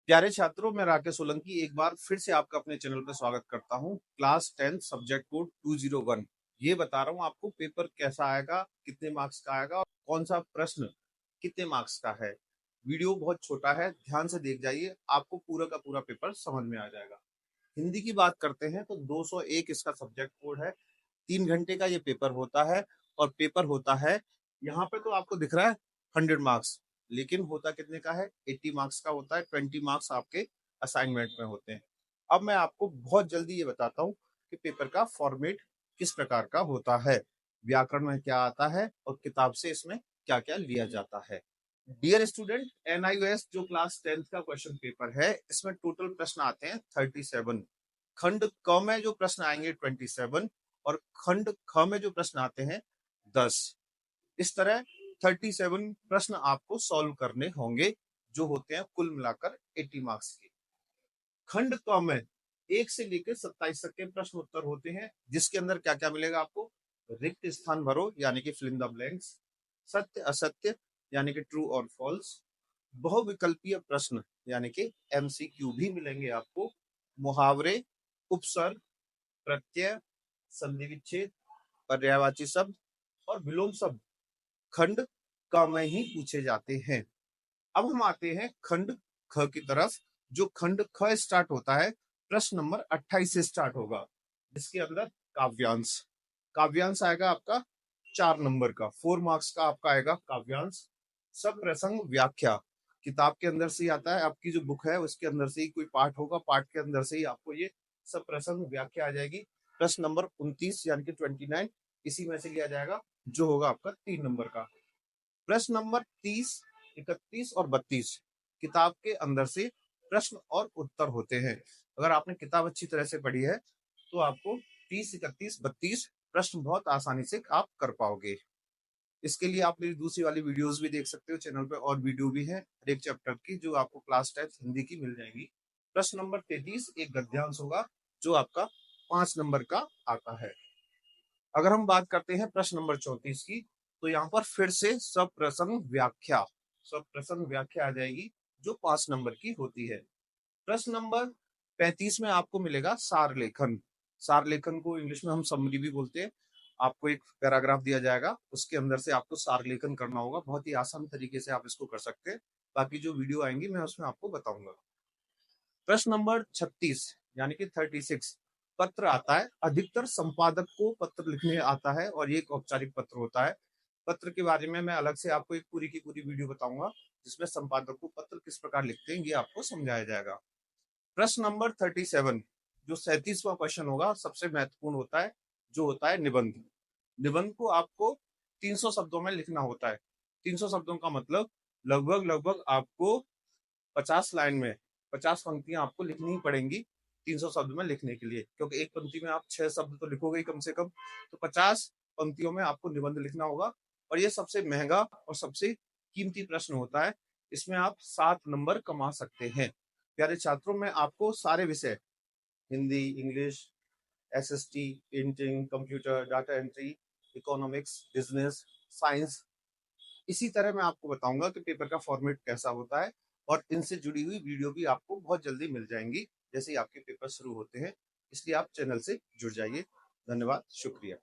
प्यारे छात्रों, मैं राकेश सोलंकी एक बार फिर से आपका अपने चैनल पर स्वागत करता हूं। क्लास 10 सब्जेक्ट कोड 201 ये बता रहा हूं आपको पेपर कैसा आएगा, कितने मार्क्स का आएगा और कौन सा प्रश्न कितने मार्क्स का है। वीडियो बहुत छोटा है, ध्यान से देख जाइए, आपको पूरा का पूरा पेपर समझ में आ जाएगा। हिंदी की बात करते हैं तो 201 इसका सब्जेक्ट कोड है। 3 घंटे का ये पेपर होता है और पेपर होता है, यहाँ पे तो आपको दिख रहा है 100 मार्क्स, लेकिन होता कितने का है, 80 मार्क्स का होता है। 20 मार्क्स आपके असाइनमेंट में होते हैं। अब मैं आपको बहुत जल्दी ये बताता हूँ कि पेपर का फॉर्मेट किस प्रकार का होता है, व्याकरण में क्या आता है और किताब से इसमें क्या क्या लिया जाता है। डियर स्टूडेंट, एनआईओएस जो क्लास 10th का क्वेश्चन पेपर है, इसमें टोटल प्रश्न आते हैं 37। खंड क में जो प्रश्न आएंगे 27 और खंड ख में जो प्रश्न आते हैं 10। इस तरह 37 प्रश्न आपको सॉल्व करने होंगे, जो होते हैं कुल मिलाकर 80 मार्क्स के। खंड क में 1 से लेकर 27 तक के प्रश्न उत्तर होते हैं, जिसके अंदर क्या क्या मिलेगा आपको, रिक्त स्थान भरो यानी कि फिल इन द ब्लैंक्स, सत्य असत्य यानी कि ट्रू और फॉल्स, बहुविकल्पीय प्रश्न यानी कि एमसीक्यू भी मिलेंगे आपको, मुहावरे, उपसर्ग, प्रत्यय, संधि विच्छेद, पर्यायवाची शब्द और विलोम शब्द खंड क में ही पूछे जाते हैं। अब हम आते हैं खंड ख की तरफ। जो खंड ख स्टार्ट होता है, प्रश्न नंबर 28 से स्टार्ट होगा, जिसके अंदर काव्यांश काव्यांश आएगा आपका 4 नंबर का, 4 मार्क्स का आपका आएगा काव्यांश। सब प्रसंग व्याख्या किताब के अंदर से ही आता है, आपकी जो बुक है उसके अंदर से ही कोई पाठ होगा, पाठ के अंदर से ही आपको ये सब प्रसंग व्याख्या आ जाएगी। प्रश्न नंबर 29 यानी कि 29 इसी में से लिया जाएगा, जो होगा आपका 3 नंबर का। प्रश्न नंबर 30, 31 और 32 किताब के अंदर से प्रश्न और उत्तर होते हैं। अगर आपने किताब अच्छी तरह से पढ़ी है तो आपको 30, 31, 32 प्रश्न बहुत आसानी से आप कर पाओगे। इसके लिए आप मेरी दूसरी वाली वीडियोस भी देख सकते हो, चैनल पे और वीडियो भी है हर एक चैप्टर की, जो आपको क्लास 10 हिंदी की मिल जाएगी। प्रश्न नंबर 33 एक गद्यांश होगा, जो आपका 5 नंबर का आता है। अगर हम बात करते हैं प्रश्न नंबर 34 की, तो यहाँ पर फिर से सब प्रसंग व्याख्या आ जाएगी, जो 5 नंबर की होती है। प्रश्न नंबर 35 में आपको मिलेगा सार लेखन। सार लेखन को इंग्लिश में हम समरी भी बोलते हैं। आपको एक पैराग्राफ दिया जाएगा, उसके अंदर से आपको सार लेखन करना होगा। बहुत ही आसान तरीके से आप इसको कर सकते हैं। बाकी जो वीडियो आएंगी मैं उसमें आपको बताऊंगा। प्रश्न नंबर 36 यानी कि 36 पत्र आता है। अधिकतर संपादक को पत्र लिखने आता है और ये एक औपचारिक पत्र होता है। पत्र के बारे में मैं अलग से आपको एक पूरी की पूरी वीडियो बताऊंगा, जिसमें संपादक को पत्र किस प्रकार लिखते हैं ये आपको समझाया जाएगा। प्रश्न नंबर 37 जो 37वां क्वेश्चन होगा, सबसे महत्वपूर्ण होता है, जो होता है निबंध। निबंध को आपको 300 शब्दों में लिखना होता है। 300 शब्दों का मतलब लगभग आपको 50 लाइन में 50 पंक्तियां आपको लिखनी ही पड़ेंगी 300 शब्द में लिखने के लिए, क्योंकि एक पंक्ति में आप 6 शब्द तो लिखोगे ही कम से कम। तो 50 पंक्तियों में आपको निबंध लिखना होगा और ये सबसे महंगा और सबसे कीमती प्रश्न होता है। इसमें आप 7 नंबर कमा सकते हैं। प्यारे छात्रों, मैं आपको सारे विषय, Hindi, English, SST, painting, computer, data entry, economics, business, science, इसी तरह मैं आपको बताऊंगा कि पेपर का फॉर्मेट कैसा होता है, और इनसे जुड़ी हुई वीडियो भी आपको बहुत जल्दी मिल जाएंगी जैसे ही आपके पेपर शुरू होते हैं। इसलिए आप चैनल से जुड़ जाइए। धन्यवाद, शुक्रिया।